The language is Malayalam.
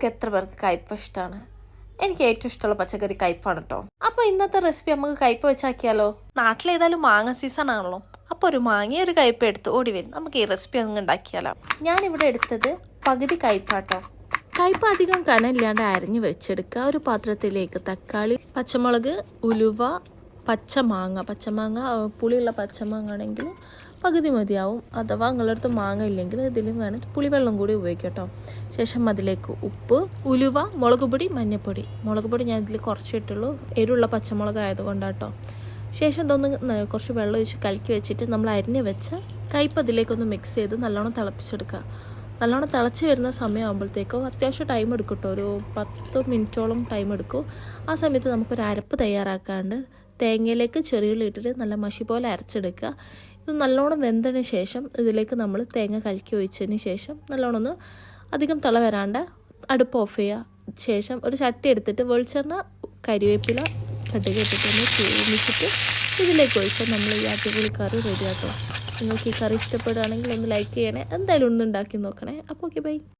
നിങ്ങൾക്ക് എത്ര പേർക്ക് കയ്പ ഇഷ്ടമാണ്? എനിക്ക് ഏറ്റവും ഇഷ്ടമുള്ള പച്ചക്കറി കയ്പാണ് കേട്ടോ. അപ്പോൾ ഇന്നത്തെ റെസിപ്പി നമുക്ക് കയ്പ വെച്ചാക്കിയാലോ? നാട്ടിലേതായാലും മാങ്ങ സീസൺ ആണല്ലോ. അപ്പോൾ ഒരു മാങ്ങ ഒരു കയ്പ എടുത്ത് ഓടി വരും. നമുക്ക് ഈ റെസിപ്പി അങ്ങ് ഉണ്ടാക്കിയാലോ. ഞാനിവിടെ എടുത്തത് പകുതി കയ്പാട്ടോ. കയ്പ അധികം കനമില്ലാണ്ട് അരിഞ്ഞ് വെച്ചെടുക്കുക. ഒരു പാത്രത്തിലേക്ക് തക്കാളി, പച്ചമുളക്, ഉലുവ, പച്ചമാങ്ങ പുളിയുള്ള പച്ചമാങ്ങ ആണെങ്കിൽ പകുതി മതിയാവും. അഥവാ നിങ്ങളുടെ അടുത്ത് മാങ്ങ ഇല്ലെങ്കിൽ ഇതിലും വേണം പുളിവെള്ളം കൂടി ഉപയോഗിക്കാം കേട്ടോ. ശേഷം അതിലേക്ക് ഉപ്പ്, ഉലുവ, മുളക് പൊടി, മഞ്ഞൾപ്പൊടി. മുളക് പൊടി ഞാൻ ഇതിൽ കുറച്ചിട്ടുള്ളൂ, എരിവുള്ള പച്ചമുളക് ആയതുകൊണ്ടാട്ടോ. ശേഷം ഇതൊന്ന് കുറച്ച് വെള്ളം ഒഴിച്ച് കലക്കി വെച്ചിട്ട് നമ്മൾ അരിഞ്ഞ് വെച്ച കയ്പ അതിലേക്കൊന്ന് മിക്സ് ചെയ്ത് നല്ലോണം തിളപ്പിച്ചെടുക്കുക. നല്ലോണം തിളച്ച് വരുന്ന സമയമാകുമ്പോഴത്തേക്കും അത്യാവശ്യം ടൈം എടുക്കും കേട്ടോ. ഒരു 10 മിനിറ്റോളം ടൈം എടുക്കും. ആ സമയത്ത് നമുക്കൊരു അരപ്പ് തയ്യാറാക്കാണ്ട് തേങ്ങയിലേക്ക് ചെറിയുള്ളി ഇട്ടിട്ട് നല്ല മഷി പോലെ അരച്ചെടുക്കുക. ഇത് നല്ലോണം വെന്തതിന് ശേഷം ഇതിലേക്ക് നമ്മൾ തേങ്ങ കലക്കി ഒഴിച്ചതിന് ശേഷം നല്ലോണം ഒന്ന് അധികം തിള വരാണ്ട് അടുപ്പ് ഓഫ് ചെയ്യുക. ശേഷം ഒരു ചട്ടി എടുത്തിട്ട് വെളിച്ചെണ്ണ, കരിവേപ്പില, കടുക് ഇട്ടിട്ടൊന്ന് തൂമിച്ചിട്ട് ഇതിലേക്ക് ഒഴിച്ചാൽ നമ്മൾ ഈ അടിപൊളി കറി റെഡിയാട്ടോ. നിങ്ങൾക്ക് ഈ കറി ഇഷ്ടപ്പെടുകയാണെങ്കിൽ ഒന്ന് ലൈക്ക് ചെയ്യണേ. എന്തായാലും ഒന്ന് ഉണ്ടാക്കി നോക്കണേ. അപ്പോൾ ഓക്കെ, ബൈ.